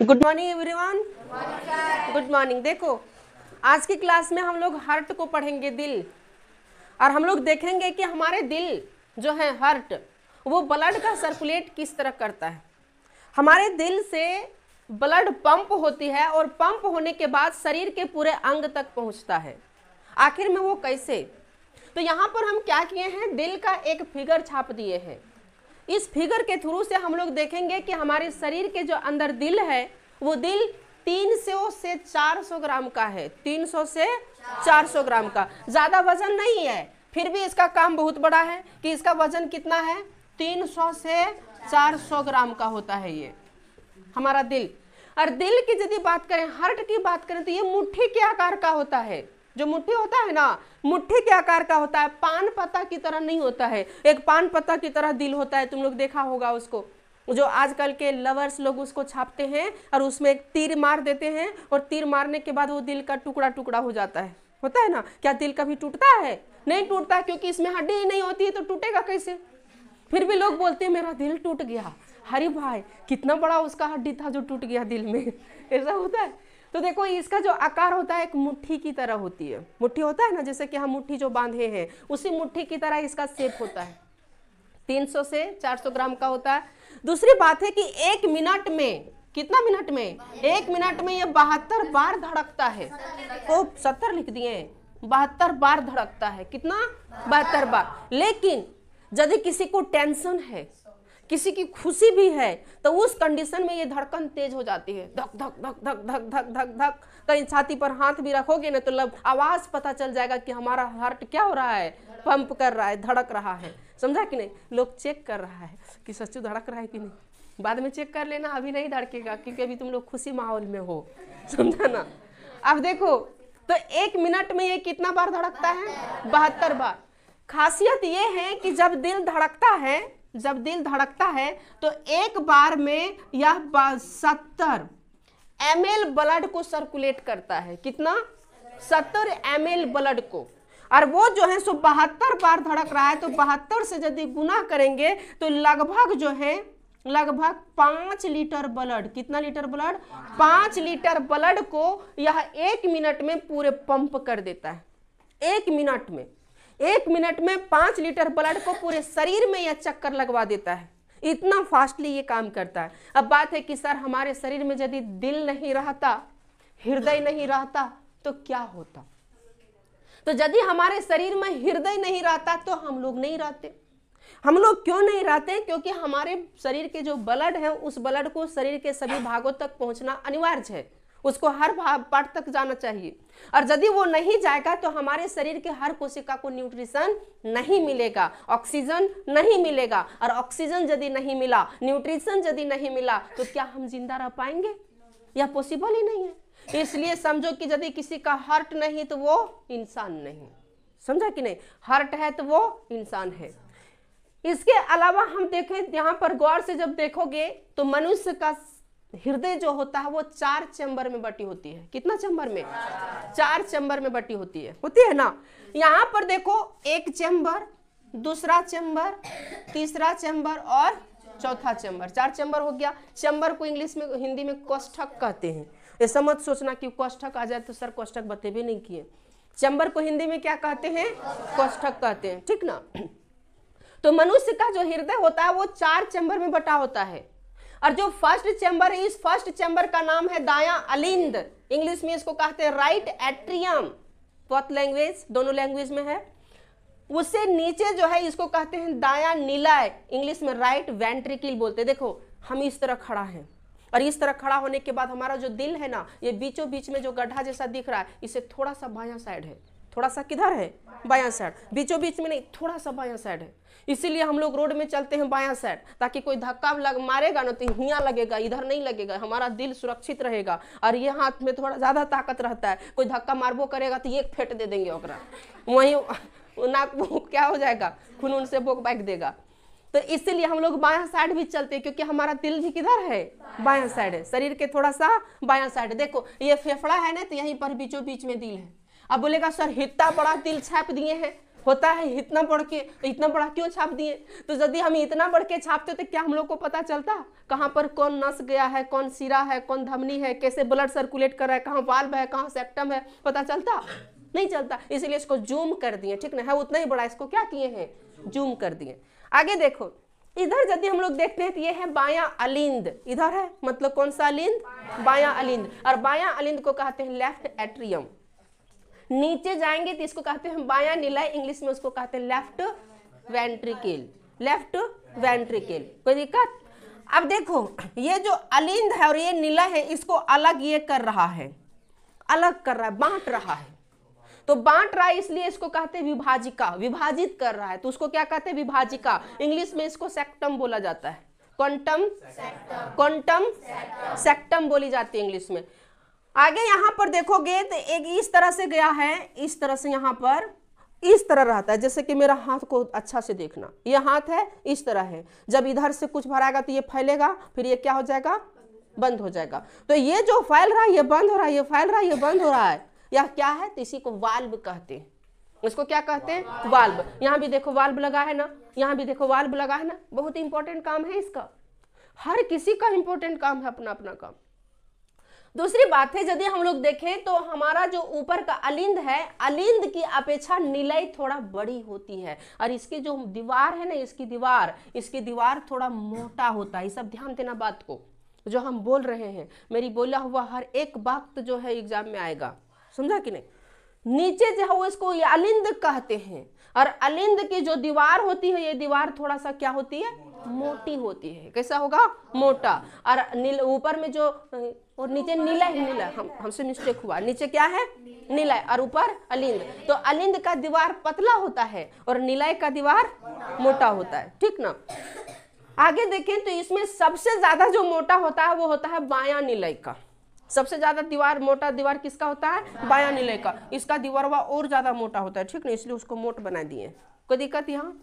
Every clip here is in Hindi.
Good morning everyone. Good morning. देखो, आज की क्लास में हम लोग हार्ट को पढ़ेंगे, दिल। और हम लोग देखेंगे कि हमारे दिल जो है हार्ट, वो ब्लड का सर्कुलेट किस तरह करता है। हमारे दिल से ब्लड पंप होती है और पंप होने के बाद शरीर के पूरे अंग तक पहुंचता है। आखिर में वो कैसे? तो यहाँ पर हम क्या किए हैं, दिल का एक फिगर छाप दिए हैं। इस फिगर के थ्रू से हम लोग देखेंगे कि हमारे शरीर के जो अंदर दिल है, वो दिल 300 से 400 ग्राम का है। 300 से 400 ग्राम का, ज्यादा वजन नहीं है, फिर भी इसका काम बहुत बड़ा है कि इसका वजन कितना है, 300 से 400 ग्राम का होता है ये हमारा दिल। और दिल की यदि बात करें, हार्ट की बात करें, तो ये मुट्ठी के आकार का होता है। जो मुट्ठी होता है ना, मुट्ठी के आकार का होता है, पान पत्ता की तरह नहीं होता है। एक पान पत्ता की तरह दिल होता है, तुम लोग देखा होगा उसको, जो आजकल के लवर्स लोग उसको छापते हैं और उसमें एक तीर मार देते हैं और तीर मारने के बाद वो दिल का टुकड़ा टुकड़ा हो जाता है, होता है ना। क्या दिल कभी टूटता है? नहीं टूटता, क्योंकि इसमें हड्डी ही नहीं होती है, तो टूटेगा कैसे? फिर भी लोग बोलते हैं मेरा दिल टूट गया। अरे भाई, कितना बड़ा उसका हड्डी था जो टूट गया दिल में, ऐसा होता है। तो देखो, इसका जो आकार होता है एक मुट्ठी की तरह होती है। मुट्ठी होता है ना, जैसे कि हम मुट्ठी जो बांधे हैं, उसी मुट्ठी की तरह इसका शेप होता है। 300 से 400 ग्राम का होता है। दूसरी बात है कि एक मिनट में, कितना मिनट में? एक मिनट में ये 72 बार धड़कता है। तो 70 लिख दिए, 72 बार धड़कता है। कितना? 72 बार। लेकिन यदि किसी को टेंशन है, किसी की खुशी भी है, तो उस कंडीशन में ये धड़कन तेज हो जाती है, धक धक धक धक धक धक धक धक। कहीं छाती पर हाथ भी रखोगे ना, तो आवाज पता चल जाएगा कि हमारा हार्ट क्या हो रहा है, पंप कर रहा है, धड़क रहा है। समझा कि नहीं? लोग चेक कर रहा है कि सच्चू धड़क रहा है कि नहीं। बाद में चेक कर लेना, अभी नहीं धड़केगा, क्योंकि अभी तुम लोग खुशी माहौल में हो। समझा ना? अब देखो, तो एक मिनट में ये कितना बार धड़कता है? 72 बार। खासियत ये है कि जब दिल धड़कता है तो एक बार में यह 70 ml ब्लड को सर्कुलेट करता है। कितना? 70 ml ब्लड को। और वो जो है सो 72 बार धड़क रहा है, तो 72 से यदि गुना करेंगे तो लगभग जो है, लगभग 5 लीटर ब्लड। कितना लीटर ब्लड? 5 लीटर ब्लड को यह 1 मिनट में पूरे पंप कर देता है। 1 मिनट में 5 लीटर ब्लड को पूरे शरीर में यह चक्कर लगवा देता है। इतना फास्टली ये काम करता है। अब बात है कि सर, हमारे शरीर में यदि दिल नहीं रहता, हृदय नहीं रहता, तो क्या होता? तो यदि हमारे शरीर में हृदय नहीं रहता तो हम लोग नहीं रहते। हम लोग क्यों नहीं रहते? क्योंकि हमारे शरीर के जो ब्लड है, उस ब्लड को शरीर के सभी भागों तक पहुंचना अनिवार्य है। उसको हर पार्ट तक जाना चाहिए, और यदि वो नहीं जाएगा तो हमारे शरीर के हर कोशिका को न्यूट्रिशन नहीं मिलेगा, ऑक्सीजन नहीं मिलेगा। और ऑक्सीजन यदि नहीं मिला, न्यूट्रिशन यदि नहीं मिला, तो क्या हम जिंदा रह पाएंगे? यह पॉसिबल ही नहीं है। इसलिए समझो कि यदि किसी का हार्ट नहीं तो वो इंसान नहीं। समझा कि नहीं? हार्ट है तो वो इंसान है। इसके अलावा हम देखें, यहाँ पर गौर से जब देखोगे तो मनुष्य का हृदय जो होता है वो 4 चैम्बर में बटी होती है। कितना चैम्बर में? 4 चैम्बर में बटी होती है ना। यहाँ पर देखो, एक चैम्बर, दूसरा चैम्बर, तीसरा चैम्बर और चौथा चैम्बर। 4 चैम्बर हो गया। चैम्बर को इंग्लिश में, हिंदी में कोष्ठक कहते हैं। ऐसा मत सोचना कि कोष्ठक आ जाए तो सर कोष्ठक बतेबे नहीं किए। चैम्बर को हिंदी में क्या कहते हैं? कोष्ठक कहते हैं, ठीक ना। तो मनुष्य का जो हृदय होता है वो 4 चैम्बर में बटा होता है। और जो फर्स्ट चैम्बर है, इस फर्स्ट चैम्बर का नाम है दायां अलिंद। इंग्लिश में इसको कहते हैं राइट एट्रियम। बोथ लैंग्वेज, दोनों लैंग्वेज में है। उससे नीचे जो है इसको कहते हैं दायां निलय, इंग्लिश में राइट वेंट्रिकल बोलते हैं। देखो, हम इस तरह खड़ा हैं, और इस तरह खड़ा होने के बाद हमारा जो दिल है ना, ये बीचों बीच में जो गड्ढा जैसा दिख रहा है, इसे थोड़ा सा बायां साइड है। थोड़ा सा किधर है? बायां साइड। बीचों बीच में नहीं, थोड़ा सा बायां साइड है। इसीलिए हम लोग रोड में चलते हैं बायां साइड, ताकि कोई धक्का मारेगा ना तो यहाँ लगेगा, इधर नहीं लगेगा, हमारा दिल सुरक्षित रहेगा। और ये हाथ में थोड़ा ज्यादा ताकत रहता है, कोई धक्का मारबो करेगा तो एक फेंट दे देंगे ओकरा, वहीं नाक क्या हो जाएगा, खून उनसे बोक बैक देगा। तो इसीलिए हम लोग बायां साइड भी चलते हैं, क्योंकि हमारा दिल भी किधर है? बायां साइड है। शरीर के थोड़ा सा बायां साइड। देखो, ये फेफड़ा है ना, तो यहीं पर बीचों बीच में दिल है। अब बोलेगा सर, इतना बड़ा दिल छाप दिए हैं, होता है इतना बढ़ के, इतना बड़ा क्यों छाप दिए? तो यदि हम इतना बढ़ के छापते तो क्या हम लोग को पता चलता कहाँ पर कौन नस गया है, कौन सिरा है, कौन धमनी है, कैसे ब्लड सर्कुलेट कर रहा है, कहाँ वाल्व है, कहाँ सेक्टम है, पता चलता? नहीं चलता। इसलिए इसको जूम कर दिए, ठीक ना है, उतना ही बड़ा इसको क्या किए हैं, जूम कर दिए। आगे देखो, इधर यदि हम लोग देखते हैं तो ये है बायां अलिंद, इधर है, मतलब कौन सा अलिंद, बायां अलिंद, और बायां अलिंद को कहते हैं लेफ्ट एट्रियम। नीचे जाएंगे तो इसको कहते हैं बायां निलय, इंग्लिश में उसको कहते हैं लेफ्ट वेंट्रिकल, लेफ्ट वेंट्रिकल। कोई दिक्कत? अब देखो, ये जो अलिंद है और ये निलय है, इसको अलग ये कर रहा है, अलग कर रहा है, बांट रहा है। तो बांट रहा है इसलिए इसको कहते हैं विभाजिका, विभाजित कर रहा है, तो उसको क्या कहते हैं, विभाजिका। इंग्लिश में इसको सेक्टम बोला जाता है, क्वांटम क्वांटम सेक्टम बोली जाती है इंग्लिश में। आगे यहाँ पर देखोगे तो एक इस तरह से गया है, इस तरह से यहाँ पर इस तरह रहता है, जैसे कि मेरा हाथ को अच्छा से देखना, ये हाथ है, इस तरह है। जब इधर से कुछ भराएगा तो ये फैलेगा, फिर ये क्या हो जाएगा, बंद हो जाएगा। तो ये जो फैल रहा है ये बंद हो रहा है, ये फैल रहा है ये बंद हो रहा है, यह क्या है, तो इसी को वाल्व कहते हैं। इसको क्या कहते हैं, वाल्व। यहाँ भी देखो वाल्व लगा है ना, यहाँ भी देखो वाल्व लगा है ना, बहुत इंपॉर्टेंट काम है इसका, हर किसी का इंपॉर्टेंट काम है अपना अपना काम। दूसरी बात है, यदि हम लोग देखें तो हमारा जो ऊपर का अलिंद है, अलिंद की अपेक्षा निलय थोड़ा बड़ी होती है, और इसकी जो दीवार है ना, इसकी दीवार थोड़ा मोटा होता है। ये सब ध्यान देना बात को, जो हम बोल रहे हैं, मेरी बोला हुआ हर एक बात जो है एग्जाम में आएगा, समझा कि नहीं। नीचे जो है वो इसको अलिंद कहते हैं, और अलिंद की जो दीवार होती है, ये दीवार थोड़ा सा क्या होती है, मोटी होती है। कैसा होगा, मोटा। और ऊपर में जो और नीचे निलय, निलय हमसे मिस्टेक हुआ, नीचे क्या है, निलय, और ऊपर अलिंद। तो अलिंद का दीवार पतला होता है और निलय का दीवार मोटा होता है, ठीक ना। आगे देखें तो इसमें सबसे ज्यादा जो मोटा होता है वो होता है बायां निलय का। सबसे ज्यादा दीवार, मोटा दीवार किसका होता है, बायां निलय का। इसका दीवारवा और ज्यादा मोटा होता है, ठीक ना, इसलिए उसको मोट बना दिए। कोई दिक्कत यहाँ?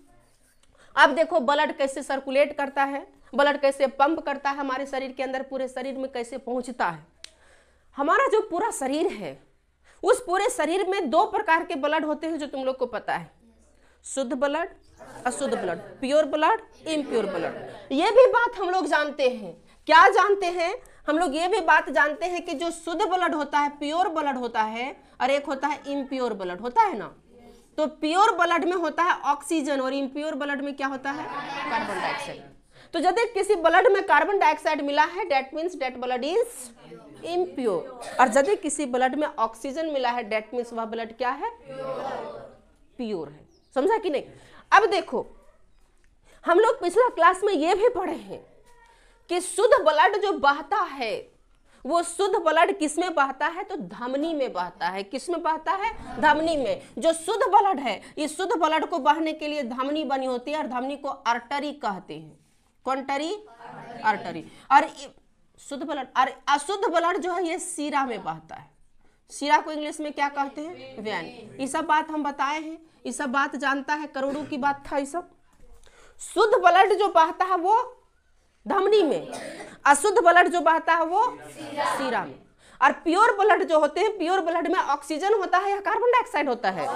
अब देखो ब्लड कैसे सर्कुलेट करता है, ब्लड कैसे पंप करता है हमारे शरीर के अंदर, पूरे शरीर में कैसे पहुंचता है। हमारा जो पूरा शरीर है, उस पूरे शरीर में दो प्रकार के ब्लड होते हैं जो तुम लोग को पता है, शुद्ध ब्लड, अशुद्ध blood, pure blood, impure blood. ये भी बात हम लोग जानते हैं। क्या जानते हैं हम लोग? ये भी बात जानते हैं कि जो शुद्ध ब्लड होता है, प्योर ब्लड होता है, और एक होता है इम्प्योर ब्लड, होता है ना। तो प्योर ब्लड में होता है ऑक्सीजन और इम्प्योर ब्लड में क्या होता है, कार्बन डाइऑक्साइड। तो यदि किसी ब्लड में कार्बन डाइऑक्साइड मिला है, that means that blood is impure, और यदि किसी ब्लड में ऑक्सीजन मिला है, दैट मीन्स वह ब्लड क्या है, प्योर है। समझा कि नहीं? अब देखो, हम लोग पिछला क्लास में ये भी पढ़े हैं कि शुद्ध ब्लड जो बहता है, वो शुद्ध ब्लड किस में बहता है, तो धमनी में बहता है। किस में बहता है, धमनी में। जो शुद्ध ब्लड है, इस शुद्ध ब्लड को बहने के लिए धमनी बनी होती है, और धमनी को आर्टरी कहते हैं। कौन टरी, आर्टरी। और शुद्ध ब्लड, और अशुद्ध ब्लड जो है ये सीरा में बहता है। सीरा को इंग्लिश में क्या कहते हैं, वेन। ये सब बात हम बताए हैं, ये सब बात जानता है, करोड़ों की बात था ये सब। शुद्ध ब्लड जो बहता है वो धमनी में, अशुद्ध ब्लड जो बहता है वो सीरा में। और प्योर ब्लड जो होते हैं, प्योर ब्लड में ऑक्सीजन होता है या कार्बन डाइऑक्साइड होता है,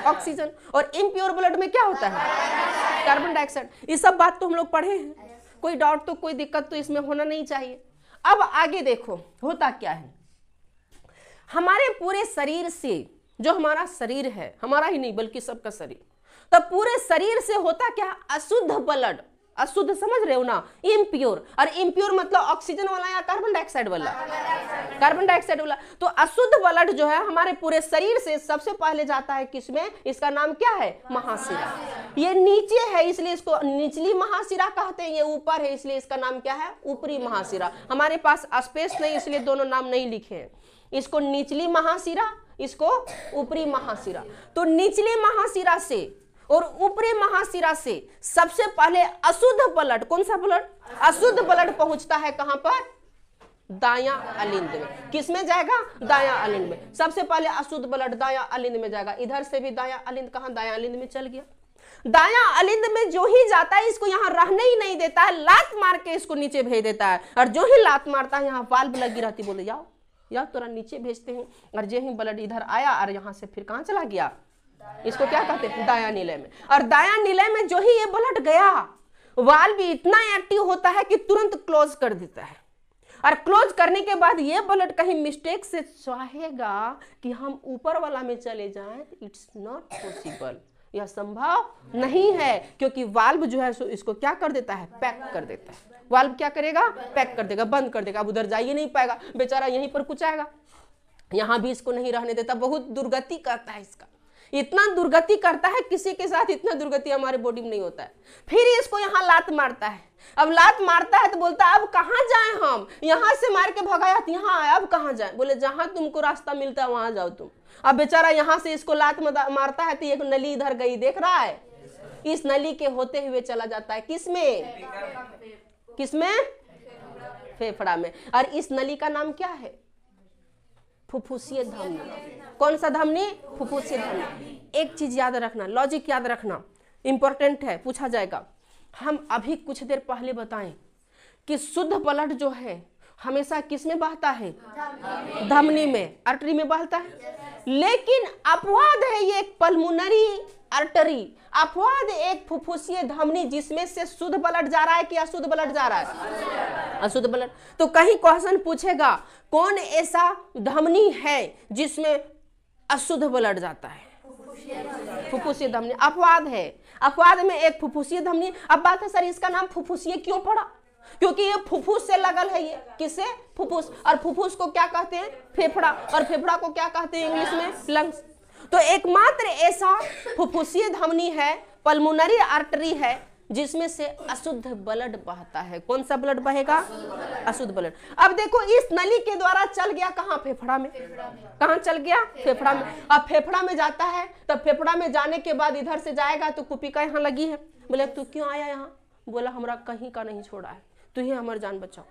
ऑक्सीजन। और इम्प्योर ब्लड में क्या होता है, कार्बन डाइऑक्साइड। ये सब बात तो हम लोग पढ़े हैं, कोई डाउट तो, कोई दिक्कत तो इसमें होना नहीं चाहिए। अब आगे देखो होता क्या है, हमारे पूरे शरीर से, जो हमारा शरीर है, हमारा ही नहीं बल्कि सबका शरीर, तब पूरे शरीर से होता क्या, अशुद्ध ब्लड। अशुद्ध समझ रहे हो ना, इम्प्योर। और इम्प्योर मतलब ऑक्सीजन वाला या कार्बन डाइऑक्साइड वाला, कार्बन डाइऑक्साइड वाला। तो अशुद्ध ब्लड जो है हमारे पूरे शरीर से सबसे पहले जाता है किसमें, इसका नाम क्या है, महाशिरा। ये नीचे है इसलिए इसको निचली महाशिरा कहते हैं, ये ऊपर है इसलिए इसका नाम क्या है, ऊपरी महाशिरा। हमारे पास स्पेस नहीं इसलिए दोनों नाम नहीं लिखे हैं, इसको निचली महाशिरा, इसको ऊपरी महाशिरा। तो निचली महाशिरा से और ऊपरी महाशिरा से सबसे पहले अशुद्ध ब्लड, कौन सा ब्लड, अशुद्ध ब्लड पहुंचता है कहां पर, दायां अलिंद में। किस में जाएगा, दायां अलिंद में। सबसे पहले अशुद्ध ब्लड दायां अलिंद में जाएगा। इधर से भी दायां अलिंद, कहां, दायां अलिंद में चल गया। दायां अलिंद में जो ही जाता है इसको यहाँ रहने ही नहीं देता है, लात मार के इसको नीचे भेज देता है। और जो ही लात मारता है यहाँ वाल्व लगी रहती, बोले जाओ तोरा नीचे भेजते हैं। और जो ही ब्लड इधर आया और यहाँ से फिर कहाँ चला गया, इसको क्या कहते हैं, दायां निलय में। और दायां निलय में जो ही ये ब्लड गया, वाल्व भी इतना एक्टिव होता है कि तुरंत क्लोज कर देता है। और क्लोज करने के बाद ये ब्लड कहीं मिस्टेक से चाहेगा कि हम ऊपर वाला में चले जाएं, इट्स नॉट पॉसिबल, यह संभव नहीं है, क्योंकि वाल्व जो है इसको क्या कर देता है, पैक कर देता है। वाल्व क्या करेगा, पैक कर देगा, बंद कर देगा। अब उधर जा ही नहीं पाएगा, बेचारा यहीं पर कुछ आएगा, यहां भी इसको नहीं रहने देता। बहुत दुर्गति करता है, इसका इतना दुर्गति करता है, किसी के साथ इतना दुर्गति हमारे बॉडी में नहीं होता है। फिर इसको यहाँ लात मारता है। अब लात मारता है तो बोलता है अब कहाँ जाएं हम, यहाँ से मार के भगाया तो यहाँ आया, अब कहाँ जाएं? बोले जहां तुमको रास्ता मिलता है वहां जाओ तुम। अब बेचारा यहाँ से इसको लात मारता है तो एक नली इधर गई, देख रहा है, इस नली के होते हुए चला जाता है किसमें, किसमें, फेफड़ा में। और इस नली का नाम क्या है, फुफ्फुसीय धमनी। कौन सा धमनी, फुफ्फुसीय धमनी। एक चीज याद रखना, लॉजिक याद रखना, इंपॉर्टेंट है, पूछा जाएगा। हम अभी कुछ देर पहले बताएं कि शुद्ध ब्लड जो है हमेशा किस में बहता है, धमनी में, आर्टरी में बहता है। लेकिन अपवाद है ये एक पल्मोनरी आर्टरी, अपवाद एक फुफ्फुसीय धमनी जिसमें से शुद्ध ब्लड जा रहा है कि अशुद्ध ब्लड जा रहा है, अशुद्ध ब्लड। तो कहीं क्वेश्चन पूछेगा कौन ऐसा धमनी है जिसमें अशुद्ध ब्लड जाता है, फुफ्फुसीय धमनी। अपवाद है, अपवाद में एक फुफ्फुसीय धमनी। अब बात है सर इसका नाम फुफ्फुसीय क्यों पड़ा, क्योंकि ये फुफ्फुस से लगल है, ये किससे, फुफ्फुस। और फुफ्फुस को क्या कहते हैं, फेफड़ा, और फेफड़ा को क्या कहते हैं इंग्लिश में, लंग्स। तो एकमात्र ऐसा फुफ्फुसीय धमनी है, पल्मोनरी आर्टरी है, जिसमें से अशुद्ध ब्लड बहता है। कौन सा ब्लड बहेगा, अशुद्ध ब्लड। अब देखो इस नली के द्वारा चल गया कहाँ, फेफड़ा में। कहाँ चल गया, फेफड़ा में। अब फेफड़ा में जाता है, तब फेफड़ा में जाने के बाद इधर से जाएगा तो कुपिका यहाँ लगी है। बोले तू क्यों आया यहाँ, बोला हमरा कहीं का नहीं छोड़ा है, तू ही हमारी जान बचाओ।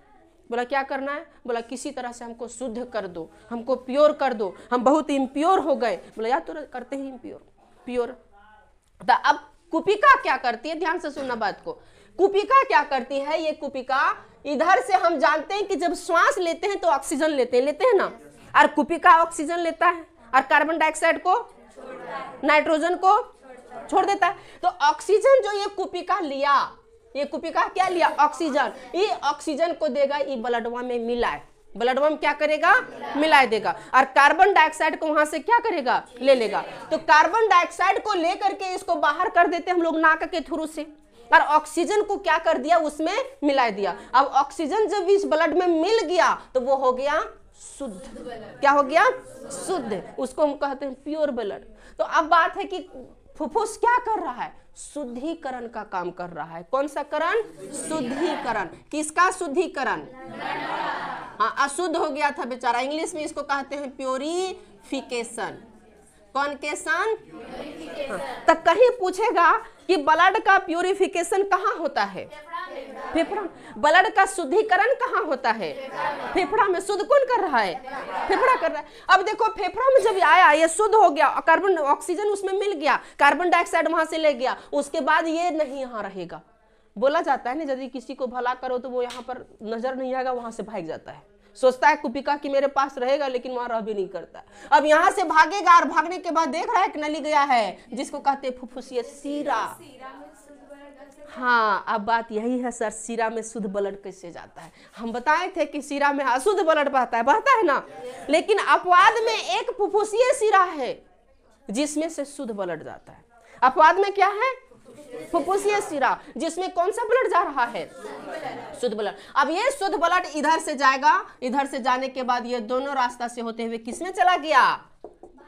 बोला क्या करना है, बोला किसी तरह से हमको शुद्ध कर दो, हमको प्योर कर दो, हम बहुत इम्प्योर हो गए। बोला यार तो करते ही इम्प्योर, प्योर। तो अब कुपिका क्या करती है, ध्यान से सुनना बात को। कुपिका क्या करती है, ये कुपिका इधर से हम जानते हैं कि जब श्वास लेते हैं तो ऑक्सीजन लेते हैं ना, और कुपिका ऑक्सीजन लेता है और कार्बन डाइऑक्साइड को, नाइट्रोजन को छोड़ देता है। तो ऑक्सीजन जो ये कुपिका लिया, ये कुपिका क्या लिया, ऑक्सीजन, ये ऑक्सीजन को देगा, ये ब्लडवा में मिलाए, ब्लडवा में क्या करेगा, मिला देगा। और कार्बन डाइऑक्साइड को वहां से क्या करेगा, ले लेगा। तो कार्बन डाइऑक्साइड को लेकर के इसको बाहर कर देते हम लोग नाक के थ्रू से, और ऑक्सीजन को क्या कर दिया, उसमें मिला दिया। अब ऑक्सीजन जब इस ब्लड में मिल गया तो वो हो गया शुद्ध। क्या हो गया, शुद्ध। उसको हम कहते हैं प्योर ब्लड। तो अब बात है कि फुफ्फुस क्या कर रहा है, शुद्धिकरण का काम कर रहा है। कौन सा करण, शुद्धिकरण। किसका शुद्धिकरण, हाँ अशुद्ध हो गया था बेचारा, इंग्लिश में इसको कहते हैं प्योरिफिकेशन। कौन केशन, हाँ। तो कहीं पूछेगा कि ब्लड का प्योरिफिकेशन कहाँ होता है, फेफड़ा। ब्लड का शुद्धिकरण कहाँ होता है, फेफड़ा में। शुद्ध कौन कर रहा है, फेफड़ा कर रहा है। अब देखो फेफड़ा में जब आया, ये शुद्ध हो गया, कार्बन ऑक्सीजन उसमें मिल गया, कार्बन डाइऑक्साइड वहां से ले गया, उसके बाद ये नहीं यहाँ रहेगा। बोला जाता है ना यदि किसी को भला करो तो वो यहाँ पर नजर नहीं आएगा, वहां से भाग जाता है, सोचता है कुपिका कि मेरे पास रहेगा, लेकिन वहां रह भी नहीं करता। अब यहाँ से भागेगा और भागने के बाद देख रहा है कि नली गया है, जिसको कहते हैं फुफ्फुसीय सीरा। हाँ अब बात यही है सर, सीरा में शुद्ध ब्लड कैसे जाता है। हम बताए थे कि सीरा में अशुद्ध ब्लड बहता है ना, लेकिन अपवाद में एक फुफ्फुसीय सीरा है जिसमें से शुद्ध ब्लड जाता है। अपवाद में क्या है, फुफ्फुसीय सीरा, जिसमें कौन सा ब्लड जा रहा है, शुद्ध ब्लड। अब ये शुद्ध ब्लड इधर से जाएगा, इधर से जाने के बाद ये दोनों रास्ता से होते हुए किसमें चला गया,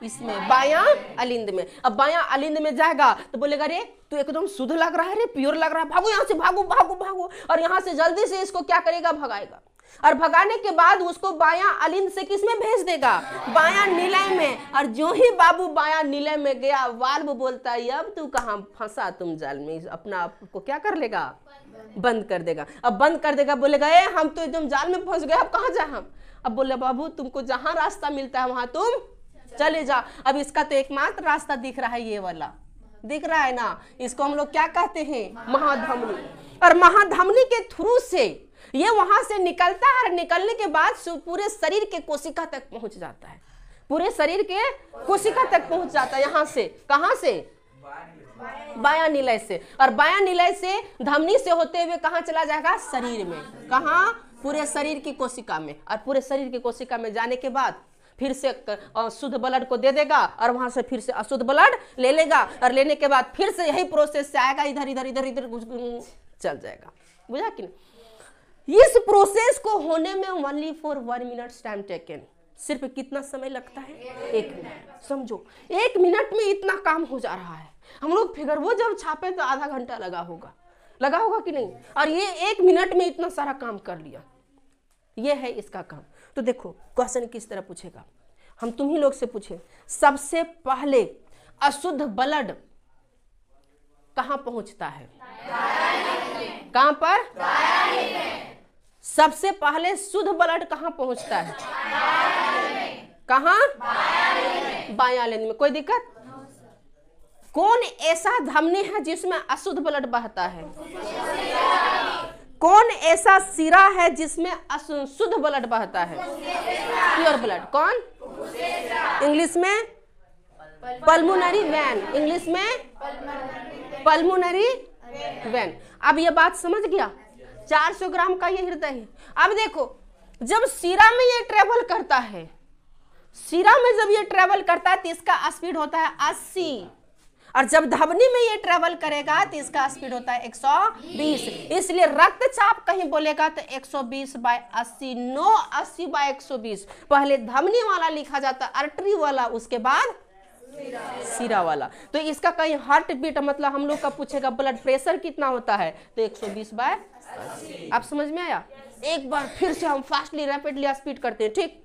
इसमें, बायां अलिंद में। अब बायां अलिंद में जाएगा तो बोलेगा रे तू एकदम शुद्ध लग रहा है रे, प्योर लग रहा है, भागो यहाँ से, भागो भागो भागो। और यहाँ से जल्दी से इसको क्या करेगा, भगाएगा। और भगाने के बाद उसको बायां अलिंद से किसमें भेज देगा, बायां निलय में। और जो ही बाबू बायां निलय में गया, वाल्व बोलता है अब तू कहाँ फंसा तुम जाल में, अपना आप को क्या कर लेगा, बंद कर देगा। अब बंद कर देगा, बोलेगा ए हम तो एकदम जाल में फंस गए, अब कहाँ जाए हम। अब बोले बाबू तुमको जहां रास्ता मिलता है वहां तुम चले जा। अब इसका तो एकमात्र रास्ता दिख रहा है, ये वाला दिख रहा है ना, इसको हम लोग क्या कहते हैं, महाधमनी। और महाधमनी के थ्रू से ये वहां से निकलता है, और निकलने के बाद पूरे शरीर के कोशिका तक पहुंच जाता है, पूरे शरीर के कोशिका तक पहुंच जाता है। यहाँ से, कहां से? बायां निलय से। और बायां निलय से धमनी से होते हुए कहां चला जाएगा? शरीर में। कहां? पूरे शरीर की कोशिका में। और पूरे शरीर की कोशिका में जाने के बाद फिर से शुद्ध ब्लड को दे देगा और वहां से फिर से अशुद्ध ब्लड ले लेगा और लेने के बाद फिर से यही प्रोसेस से आएगा, इधर इधर इधर इधर चल जाएगा। बुझा कि नहीं? इस प्रोसेस को होने में only for 1 minute time taken. सिर्फ कितना समय लगता है? 1 मिनट। समझो 1 मिनट में इतना काम हो जा रहा है। हम लोग फिगर वो जब छापे तो आधा घंटा लगा होगा कि नहीं? और ये 1 मिनट में इतना सारा काम कर लिया। ये है इसका काम। तो देखो क्वेश्चन किस तरह पूछेगा, हम तुम ही लोग से पूछे, सबसे पहले अशुद्ध ब्लड कहां पहुंचता है? कहां पर? सबसे पहले शुद्ध ब्लड कहां पहुंचता है? कहां? बायां लिंग में। कोई दिक्कत? कौन ऐसा धमनी है जिसमें अशुद्ध ब्लड बहता है? कौन ऐसा सिरा है जिसमें शुद्ध ब्लड बहता है? Pure blood. कौन? इंग्लिश में पल्मोनरी वेन। इंग्लिश में पल्मोनरी वेन। अब ये बात समझ गया? 400 ग्राम का ये हृदय है। अब देखो जब सिरा में ये ट्रेवल करता है, सिरा में जब ये ट्रेवल करता है तो इसका स्पीड होता है 80, और जब धमनी में ये ट्रेवल करेगा तो इसका स्पीड होता है 120। इसलिए रक्तचाप कहीं बोलेगा तो 120/80, नो 80/120। पहले धमनी वाला लिखा जाता है, आर्टरी वाला, उसके बाद सिरा वाला। तो इसका कहीं हार्ट बीट मतलब हम लोग का पूछेगा ब्लड प्रेशर कितना होता है तो 120/80। आप समझ में आया? एक बार फिर से हम फास्टली रैपिडली स्पीड करते हैं। ठीक,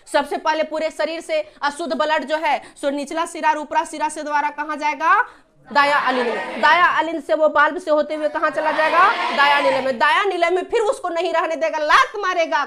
सबसे पहले पूरे शरीर से अशुद्ध ब्लड जो है सो निचला सिरा और ऊपरा सिरा से द्वारा कहां जाएगा? दाया अलिंद में। दाया अलिंद से वो बाल्ब से होते हुए कहां चला जाएगा? दाया निलय में। दाया निलय में फिर उसको नहीं रहने देगा, लात मारेगा,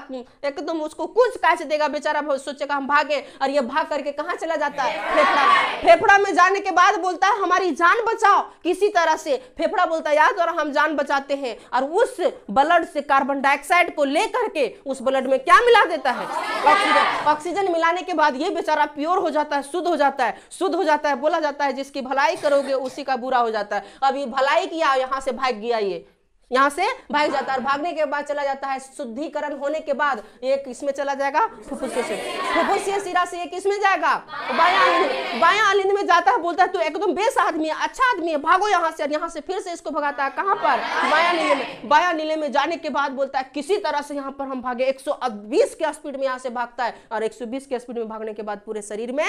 एकदम उसको कुछ काट देगा, बेचारा सोचेगा हम भागे, और ये भाग करके कहां चला जाता है? फेफड़ा। फेफड़ा में जाने के बाद बोलता है हमारी जान बचाओ किसी तरह से। फेफड़ा बोलता है यार और हम जान बचाते हैं, और उस ब्लड से कार्बन डाइऑक्साइड को लेकर के उस ब्लड में क्या मिला देता है? ऑक्सीजन। ऑक्सीजन मिलाने के बाद ये बेचारा प्योर हो जाता है, शुद्ध हो जाता है। शुद्ध हो जाता है, बोला जाता है जिसकी भलाई करोगे उसी का बुरा हो जाता है। अब ये भलाई किया, यहां से भाग गया, ये यहां से भाग जाता है, और भागने के बाद चला जाता है शुद्धिकरण होने के बाद एक इसमें चला जाएगा फुफ्फुस से। फुफ्फुस सिरा से एक इसमें जाएगा बायां अलिंद। बायां अलिंद में जाता है, बोलता है तू एकदम बेस आदमी है, अच्छा आदमी है, भागो यहां से। और यहां से फिर से इसको भगाता है कहां पर? बायां नीले में। बायां नीले में जाने के बाद बोलता है किसी तरह से यहां पर हम भागे। 120 के स्पीड में यहां से भागता है, और 120 के स्पीड में भागने के बाद पूरे शरीर में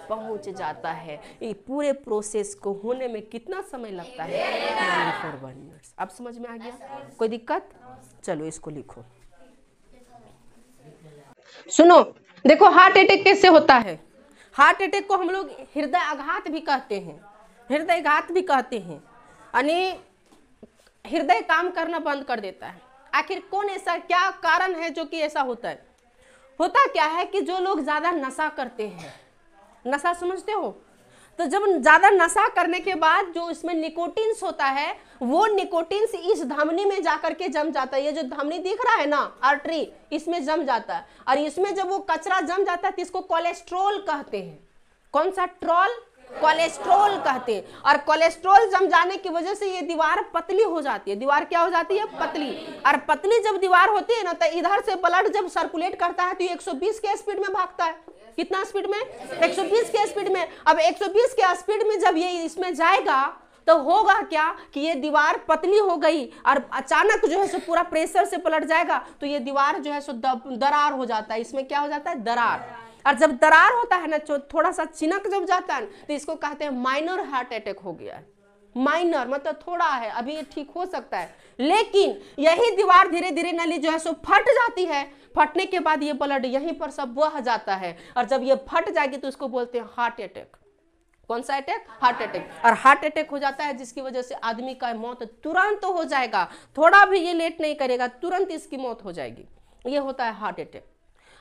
पहुंच जाता है। ये पूरे प्रोसेस को होने में कितना समय लगता है? 1 मिनट। अब समझ में आ गया? कोई दिक्कत? चलो इसको लिखो। सुनो, देखो हार्ट अटैक कैसे होता है। हार्ट अटैक को हम लोग हृदय आघात भी कहते हैं, हृदय घात भी कहते हैं, यानी हृदय काम करना बंद कर देता है। आखिर कौन ऐसा, क्या कारण है जो कि ऐसा होता है? होता क्या है कि जो लोग ज्यादा नशा करते हैं, नशा समझते हो, तो जब ज्यादा नशा करने के बाद जो इसमें निकोटिन्स होता है, वो निकोटिन्स इस धमनी में जाकर के जम जाता है। ये जो धमनी दिख रहा है ना, आर्टरी, इसमें जम जाता है, और इसमें जब वो कचरा जम जाता है तो इसको कोलेस्ट्रॉल कहते हैं। कौन सा ट्रॉल? कोलेस्ट्रॉल कहते हैं। और कोलेस्ट्रॉल जम जाने की वजह से ये दीवार पतली हो जाती है। दीवार क्या हो जाती है? पतली। और पतली जब दीवार होती है ना, तो इधर से ब्लड जब सर्कुलेट करता है तो 120 के स्पीड में भागता है। कितना स्पीड में? 120 के स्पीड में। अब 120 के स्पीड में जब ये इसमें जाएगा तो होगा क्या कि ये दीवार पतली हो गई, और अचानक जो है सो पूरा प्रेशर से पलट जाएगा, तो ये दीवार जो है सो दरार हो जाता है। इसमें क्या हो जाता है? दरार। और जब दरार होता है ना, थोड़ा सा चिनक जब जाता है तो इसको कहते हैं माइनर हार्ट अटैक हो गया है। माइनर मतलब थोड़ा है, अभी ये ठीक हो सकता है, लेकिन यही दीवार धीरे धीरे नली जो है सो फट जाती है। फटने के बाद ये ब्लड यहीं पर सब बह जाता है, और जब ये फट जाएगी तो इसको बोलते हैं हार्ट अटैक। कौन सा अटैक? Heart attack. और हार्ट अटैक हो जाता है जिसकी वजह से आदमी का मौत तुरंत हो जाएगा, थोड़ा भी ये लेट नहीं करेगा, तुरंत इसकी मौत हो जाएगी। ये होता है हार्ट अटैक।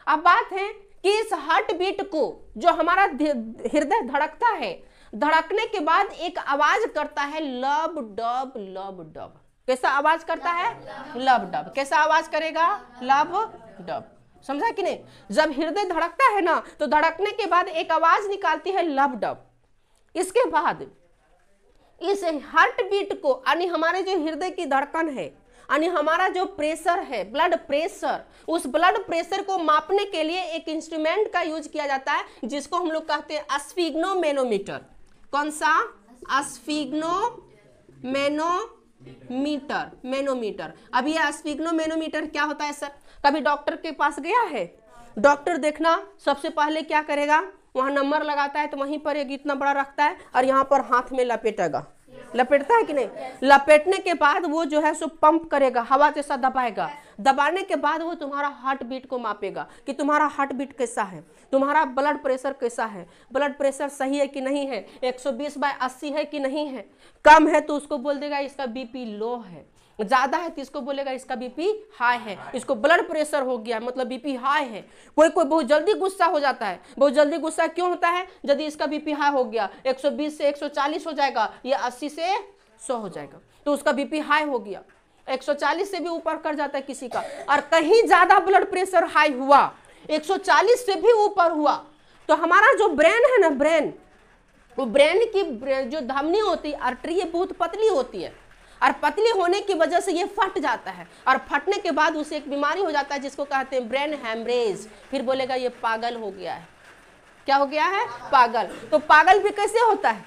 अब बात है कि इस हार्ट बीट को, जो हमारा हृदय धड़कता है, धड़कने के बाद एक आवाज करता है लब डब लब डब। कैसा आवाज करता है? लब डब। कैसा आवाज करेगा? लब डब। समझा कि नहीं? जब हृदय धड़कता है ना तो धड़कने के बाद एक आवाज निकालती है लब डब। इसके बाद इस हार्ट बीट को यानी हमारे जो हृदय की धड़कन है यानी हमारा जो प्रेशर है ब्लड प्रेशर, उस ब्लड प्रेशर को मापने के लिए एक इंस्ट्रूमेंट का यूज किया जाता है जिसको हम लोग कहते हैं स्फिग्नोमेनोमीटर। कौन सा? स्फिग्नोमेनोमीटर, मेनोमीटर। अब ये स्फिग्नोमेनोमीटर क्या होता है सर? कभी डॉक्टर के पास गया है? डॉक्टर देखना सबसे पहले क्या करेगा, वहां नंबर लगाता है तो वहीं पर एक इतना बड़ा रखता है और यहाँ पर हाथ में लपेटेगा, लपेटता है कि नहीं? लपेटने के बाद वो जो है सो पंप करेगा, हवा जैसा दबाएगा। दबाने के बाद वो तुम्हारा हार्ट बीट को मापेगा कि तुम्हारा हार्ट बीट कैसा है, तुम्हारा ब्लड प्रेशर कैसा है, ब्लड प्रेशर सही है कि नहीं है, 120/80 है कि नहीं है। कम है तो उसको बोल देगा इसका बीपी लो है, ज्यादा है तो इसको बोलेगा इसका बीपी हाई है, इसको ब्लड प्रेशर हो गया मतलब बीपी हाई है। कोई कोई बहुत जल्दी गुस्सा हो जाता है। बहुत जल्दी गुस्सा क्यों होता है? यदि इसका बीपी हाई हो गया 120 से 140 हो जाएगा, ये 80 से 100 हो जाएगा तो उसका बीपी हाई हो गया। 140 से भी ऊपर कर जाता है किसी का, और कहीं ज्यादा ब्लड प्रेशर हाई हुआ 140 से भी ऊपर हुआ तो हमारा जो ब्रेन है ना, ब्रेन, वो ब्रेन की जो धमनी होती है, आर्टरी, बहुत पतली होती है और पतली होने की वजह से ये फट जाता है और फटने के बाद उसे एक बीमारी हो जाता है जिसको कहते हैं ब्रेन हैमरेज। फिर बोलेगा ये पागल हो गया है। क्या हो गया है? पागल। तो पागल भी कैसे होता है?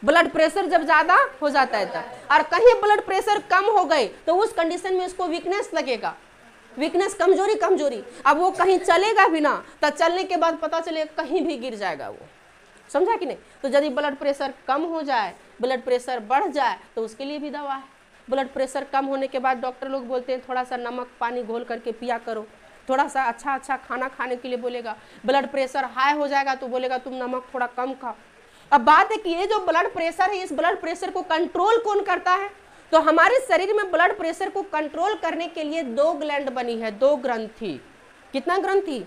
ब्लड प्रेशर जब ज्यादा हो जाता है तब। और कहीं ब्लड प्रेशर कम हो गए तो उस कंडीशन में उसको वीकनेस लगेगा, वीकनेस, कमजोरी, कमजोरी। अब वो कहीं चलेगा भी ना तो चलने के बाद पता चलेगा कहीं भी गिर जाएगा वो। समझा कि नहीं? तो यदि ब्लड प्रेशर कम हो जाए, ब्लड प्रेशर बढ़ जाए तो उसके लिए भी दवा है। ब्लड प्रेशर कम होने के बाद डॉक्टर लोग बोलते हैं थोड़ा सा नमक पानी घोल करके पिया करो, थोड़ा सा अच्छा खाना खाने के लिए बोलेगा। ब्लड प्रेशर हाई हो जाएगा तो बोलेगा तुम नमक थोड़ा कम खाओ। अब बात है कि ये जो ब्लड प्रेशर है, इस ब्लड प्रेशर को कंट्रोल कौन करता है? तो हमारे शरीर में ब्लड प्रेशर को कंट्रोल करने के लिए 2 ग्लैंड बनी है, 2 ग्रंथि। कितना ग्रंथि?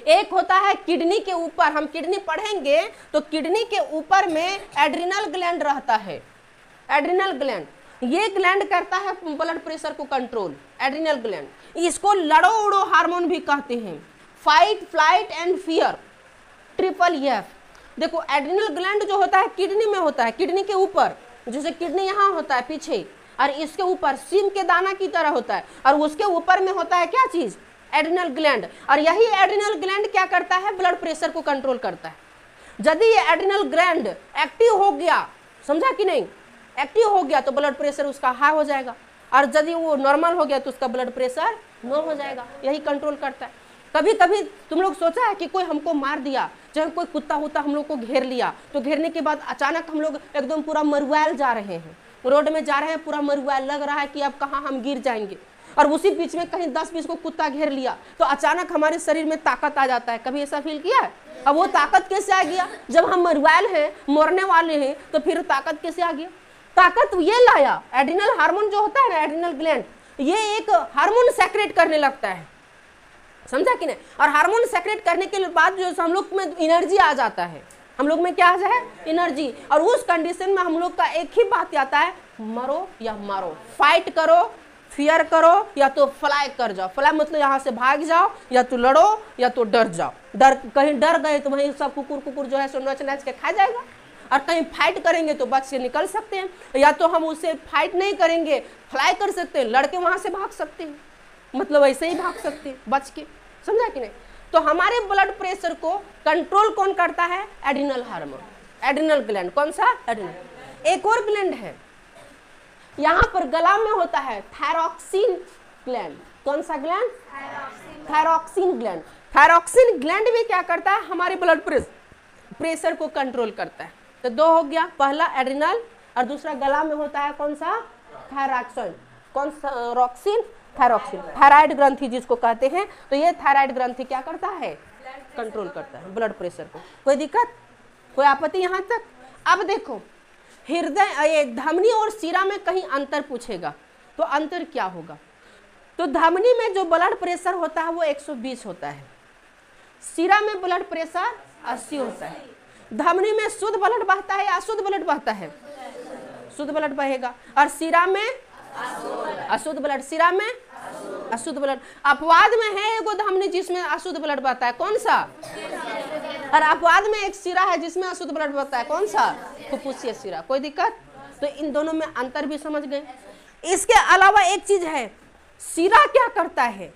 एक होता है किडनी के ऊपर, हम किडनी पढ़ेंगे तो किडनी के ऊपर में एड्रिनल ग्लैंड रहता है। एड्रिनल ग्लैंड, ये ग्लैंड करता है ब्लड प्रेशर को कंट्रोल। एड्रिनल ग्लैंड, इसको लड़ो उड़ो हार्मोन भी कहते हैं, fight flight and fear, FFF। देखो एड्रिनल ग्लैंड जो होता है किडनी में होता है, किडनी के ऊपर, जैसे किडनी यहाँ होता है पीछे और इसके ऊपर सीम के दाना की तरह होता है और उसके ऊपर में होता है क्या चीज? Adrenal gland. और यही एड्रिनल ग्लैंड क्या करता है? ब्लड प्रेशर को कंट्रोल करता है। यदि ये एड्रिनल ग्लैंड एक्टिव हो गया, समझा कि नहीं, एक्टिव हो गया तो ब्लड प्रेशर उसका हाई हो जाएगा और यदि वो नॉर्मल हो गया तो उसका ब्लड प्रेशर लो हो जाएगा। यही कंट्रोल करता है। कभी कभी तुम लोग सोचा है कि कोई हमको मार दिया, चाहे कोई कुत्ता होता हम लोग को घेर लिया, तो घेरने के बाद अचानक हम लोग एकदम पूरा मरुआल जा रहे हैं, रोड में जा रहे हैं, पूरा मरुआल, लग रहा है कि अब कहाँ हम गिर जाएंगे, और उसी बीच में कहीं 10-20 को कुत्ता घेर लिया तो अचानक हमारे शरीर में ताकत आ जाता है। कभी ऐसा फील किया है? अब वो ताकत कैसे आ गया? जब हम मरवायल हैं, मरने वाले हैं, तो फिर ताकत कैसे आ गया? ताकत ये लाया एड्रिनल हार्मोन जो होता है ना, एड्रिनल ग्लैंड, ये एक हार्मोन सेक्रेट करने लगता है। समझा कि नहीं? और हार्मोन सेक्रेट करने के बाद जो हम लोग में एनर्जी आ जाता है, हम लोग में क्या आ जाए? एनर्जी। और उस कंडीशन में हम लोग का एक ही बात आता है, मरो या मारो, फाइट करो, फियर करो, या तो फ्लाई कर जाओ। फ्लाई मतलब यहाँ से भाग जाओ, या तो लड़ो या तो डर जाओ। कहीं डर गए तो वहीं सब कुकुर जो है सो नच नच के खा जाएगा, और कहीं फाइट करेंगे तो बच के निकल सकते हैं, या तो हम उससे फाइट नहीं करेंगे, फ्लाई कर सकते हैं, लड़के वहां से भाग सकते हैं, मतलब ऐसे ही भाग सकते हैं बच के। समझा कि नहीं? तो हमारे ब्लड प्रेशर को कंट्रोल कौन करता है? Adrenal hormone, adrenal gland. कौन सा? एड्रिनल। एक और ग्लैंड है यहाँ पर गला में होता है, थायरॉक्सिन ग्लैंड। कौन सा gland? Thyroxine gland. Thyroxine gland भी क्या करता है? हमारे ब्लड प्रेशर को कंट्रोल करता है। तो 2 हो गया, पहला एड्रिनल और दूसरा गला में होता है कौन सा? थायरॉक्सिन। कौन सा? रॉक्सिन, थायरॉक्सिन, थायराइड ग्रंथि जिसको कहते हैं। तो ये थायराइड ग्रंथि क्या करता है? कंट्रोल करता है ब्लड प्रेशर को। कोई दिक्कत, कोई आपत्ति यहाँ तक? अब देखो हृदय, ये धमनी और शिरा में कहीं अंतर पूछेगा तो अंतर क्या होगा? तो धमनी में जो ब्लड प्रेशर होता है वो 120 होता है, शिरा में ब्लड प्रेशर 80 होता है। धमनी में शुद्ध ब्लड बहता है या अशुद्ध ब्लड बहता है? शुद्ध ब्लड बहेगा। और शिरा में अशुद्ध ब्लड, शिरा में अशुद्ध ब्लड। अपवाद में है एगो धमनी जिसमें अशुद्ध ब्लड बहता है, कौन सा? और अपवाद में एक सिरा है जिसमें अशुद्ध ब्लड बहता है, कौन सा? फुफ्फुसीय सिरा। कोई दिक्कत? तो इन दोनों में अंतर भी समझ गए। इसके अलावा एक चीज है, सिरा क्या करता है?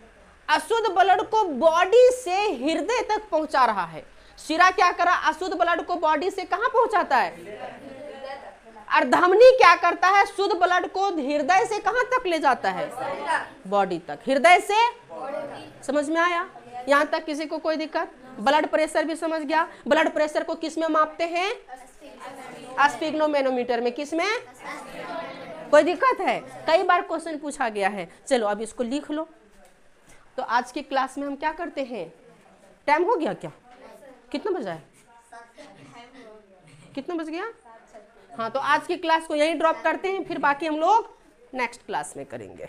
अशुद्ध ब्लड को बॉडी से हृदय तक पहुंचा रहा है। सिरा क्या करा? अशुद्ध ब्लड को बॉडी से कहां पहुंचाता है? और धमनी क्या करता है? शुद्ध ब्लड को हृदय से कहां तक ले जाता है? बॉडी तक। हृदय से, समझ में आया? यहां तक किसी को कोई दिक्कत? ब्लड प्रेशर भी समझ गया। ब्लड प्रेशर को किस में मापते हैं? स्फिग्नोमेनोमीटर में। किस में? कोई दिक्कत है? कई बार क्वेश्चन पूछा गया है। चलो अब इसको लिख लो। तो आज की क्लास में हम क्या करते हैं? टाइम हो गया क्या? कितना बजा है? कितना बज गया? हाँ, तो आज की क्लास को यहीं ड्रॉप करते हैं, फिर बाकी हम लोग नेक्स्ट क्लास में करेंगे।